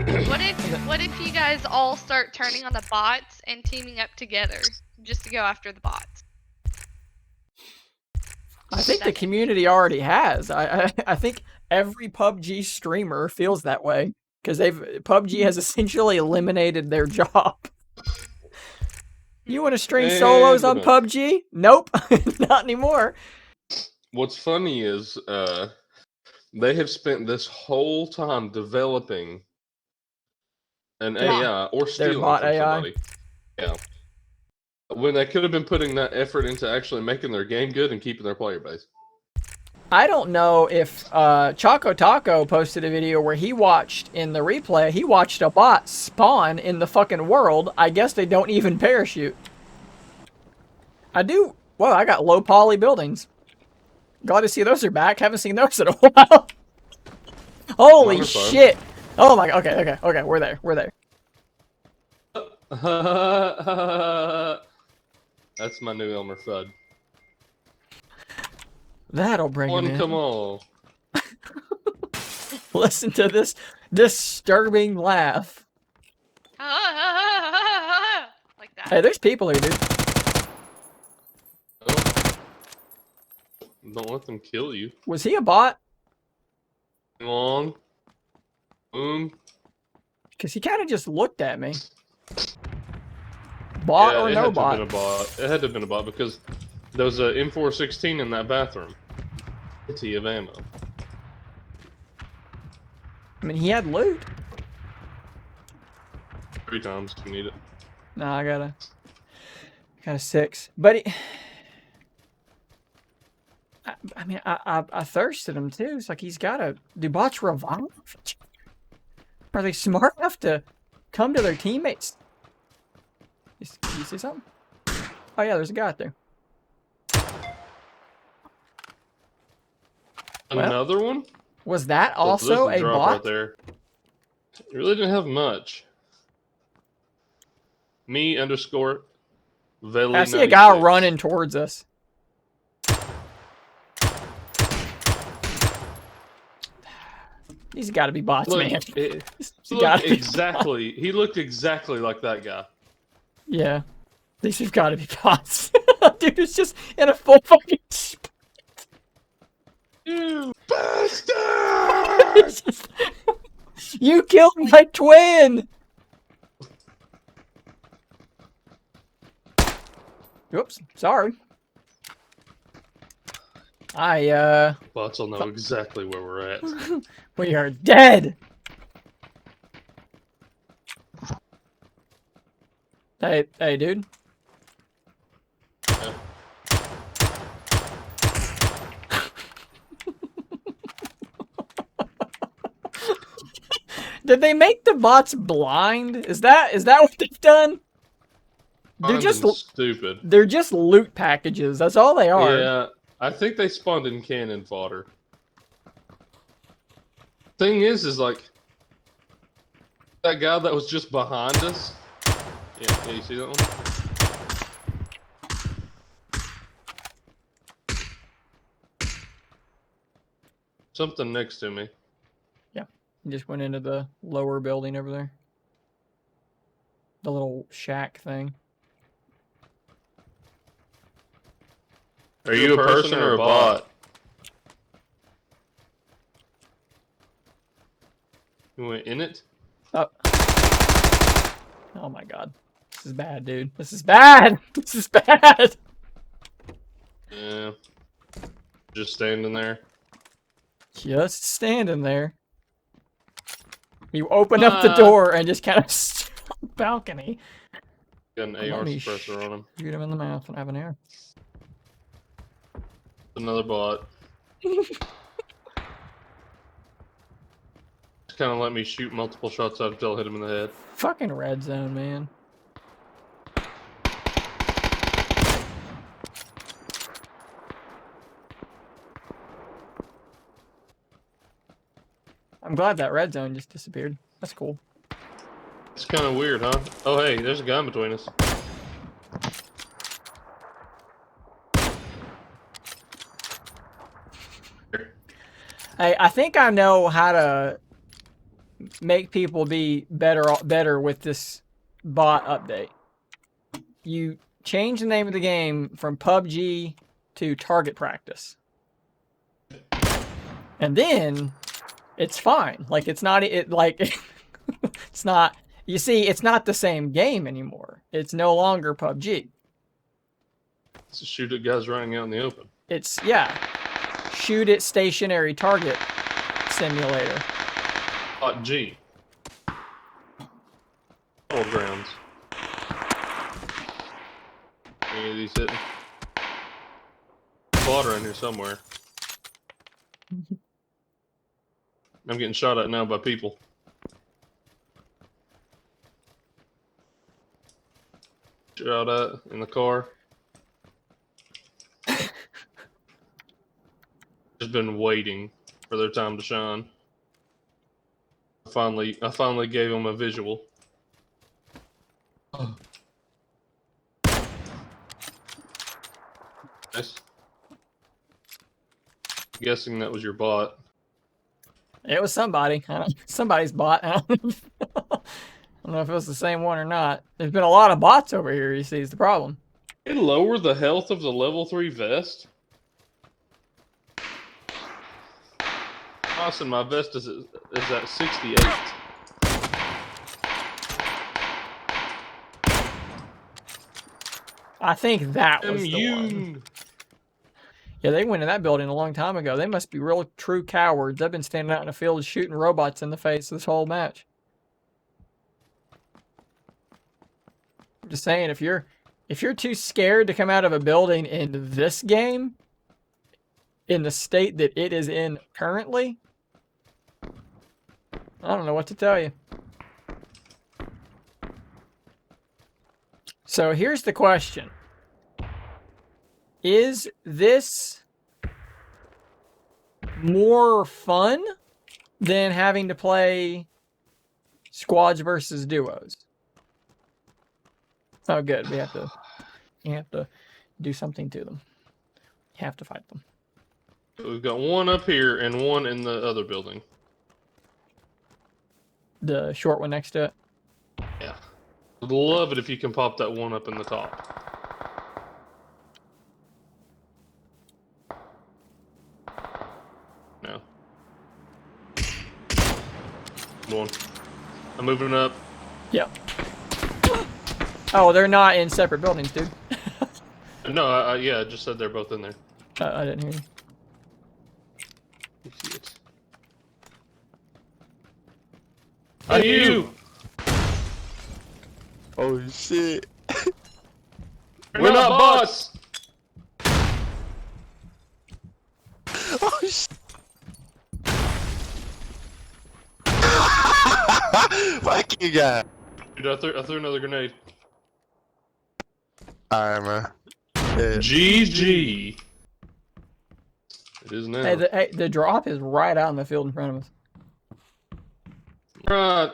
What if you guys all start turning on the bots and teaming up together just to go after the bots? I think the community already has. I think every PUBG streamer feels that way because PUBG has essentially eliminated their job. You want to stream solos on PUBG? Nope, not anymore. What's funny is they have spent this whole time developing an AI or stealing bot from AI. somebody. Yeah. When they could have been putting that effort into actually making their game good and keeping their player base. I don't know if Choco Taco posted a video where he watched in the replay, he watched a bot spawn in the fucking world. I guess they don't even parachute. Well, I got low poly buildings. Glad to see those are back. Haven't seen those in a while. Holy shit. Oh my god. Okay. We're there. That's my new Elmer Fudd. That'll bring him in. Come on. Listen to this disturbing laugh. Like that. Hey, there's people here, dude. Don't let them kill you. Was he a bot? Long. Boom. Because he kind of just looked at me. Bot or no bot? It had to have been a bot because there was an M416 in that bathroom. Empty of ammo. I mean, he had loot. 3 times if you need it. No, I got a 6. But I mean, I thirsted him too. It's like he's got a... Do bots revive? Are they smart enough to come to their teammates? You see something? Oh yeah, there's a guy out there. Another one? Was that also a bot? Right there. It really didn't have much. Me underscore Veli. I see a guy running towards us. He's got to be bots, man. He looked exactly like that guy. Yeah. These have got to be bots. Dude, it's just in a full fucking... You bastard! You killed my twin! Oops, sorry. Bots will know exactly where we're at. We are dead! Hey, dude. Yeah. Did they make the bots blind? Is that what they've done? They're just stupid. They're just loot packages. That's all they are. Yeah, I think they spawned in cannon fodder. Thing is like that guy that was just behind us. Yeah, you see that one? Something next to me. Yeah, he just went into the lower building over there. The little shack thing. Are you a person or a bot? You went in it? Oh. Oh my god. This is bad, dude. This is bad! This is bad! Yeah. Just standing there. Just standing there. You open up the door and just kind of balcony. Got an AR suppressor on him. Shoot him in the mouth and have an air. Another bot. Just kind of let me shoot multiple shots out until I hit him in the head. Fucking red zone, man. I'm glad that red zone just disappeared. That's cool. It's kind of weird, huh? Oh, hey, there's a gun between us. I think I know how to make people be better with this bot update. You change the name of the game from PUBG to Target Practice. And then it's fine. Like it's not it's not, you see, it's not the same game anymore. It's no longer PUBG. It's a shoot at guys running out in the open. It's, yeah, shoot at stationary target simulator. Pubg. Battlegrounds. Any of these hitting? Bot around here somewhere. I'm getting shot at now by people. Shot at in the car. Just been waiting for their time to shine. I finally gave them a visual. Nice. Guessing that was your bot. It was somebody. Somebody's bot. I don't know if it was the same one or not. There's been a lot of bots over here, you see, is the problem. It lower the health of the level 3 vest? Austin, my vest is at 68. I think that was the one. Yeah, they went in that building a long time ago. They must be real true cowards. They've been standing out in the field shooting robots in the face this whole match. I'm just saying, if you're too scared to come out of a building in this game, in the state that it is in currently, I don't know what to tell you. So here's the question. Is this more fun than having to play squads versus duos? Oh, good. You have to do something to them. You have to fight them. We've got one up here and one in the other building. The short one next to it? Yeah. I'd love it if you can pop that one up in the top. No. One. I'm moving up. Yep. Oh, they're not in separate buildings, dude. No, yeah, I just said they're both in there. I didn't hear you. You see it. You! Oh shit. We're not bots! Oh shit. Fuck you guys. Dude, I threw another grenade. Alright, man. Yeah. GG. It is now. Hey, the drop is right out in the field in front of us. Right.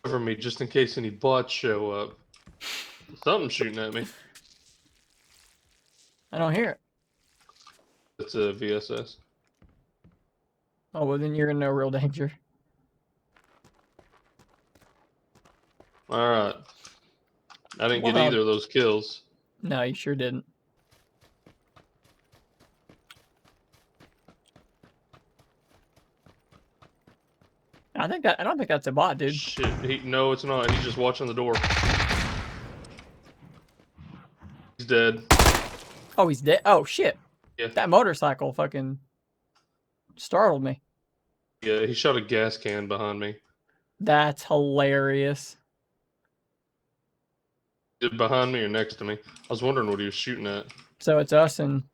Cover me just in case any bots show up. Something's shooting at me. I don't hear it. It's a VSS. Oh, well, then you're in no real danger. Alright. I didn't get Well, either of those kills. No, you sure didn't. I don't think that's a bot, dude. Shit, no, it's not. He's just watching the door. He's dead. Oh, he's dead. Oh, shit. Yeah. That motorcycle fucking startled me. Yeah, he shot a gas can behind me. That's hilarious. Did behind me or next to me? I was wondering what he was shooting at. So it's us and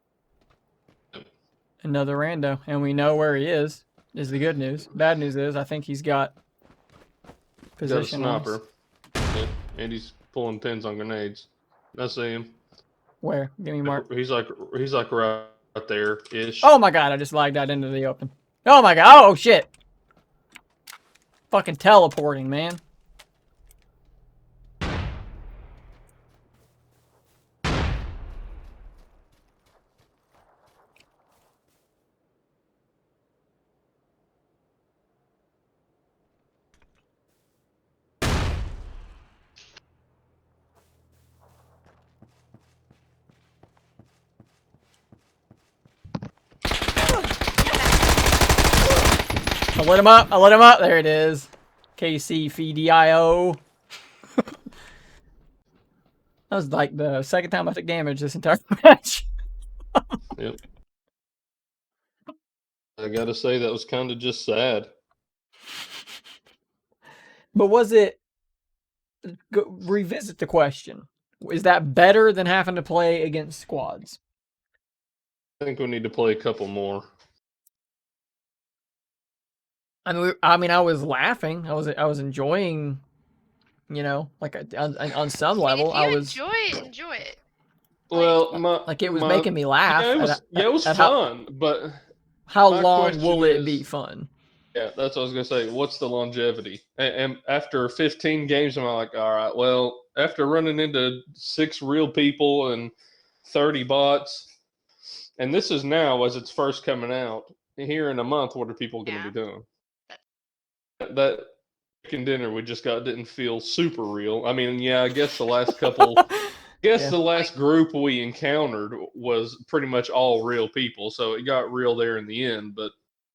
another rando, and we know where he is the good news. Bad news is I think he's got position. Got a sniper. Yeah, and he's pulling pins on grenades. I see him. Where? Give me mark. He's like right there ish. Oh my god, I just lagged out into the open. Oh my god, oh shit. Fucking teleporting, man. I lit him up. I lit him up. There it is. KCFDIO. That was like the second time I took damage this entire match. Yep. I gotta say that was kind of just sad. But was it? Revisit the question. Is that better than having to play against squads? I think we need to play a couple more. I mean, I was laughing. I was enjoying. You know, like on some I mean, level, if I you was enjoy it, enjoy it. Well, like it was making me laugh. yeah, it was at fun, but how my long question will it is, be fun? yeah, that's what I was gonna say. What's the longevity? And after 15 games, I'm like, all right, well, after running into 6 real people and 30 bots, and this is now as it's first coming out. Here in a month, what are people going to Yeah. be doing? That chicken dinner we just got didn't feel super real. I mean, yeah, I guess the last couple. Yeah. The last group we encountered was pretty much all real people, so it got real there in the end. But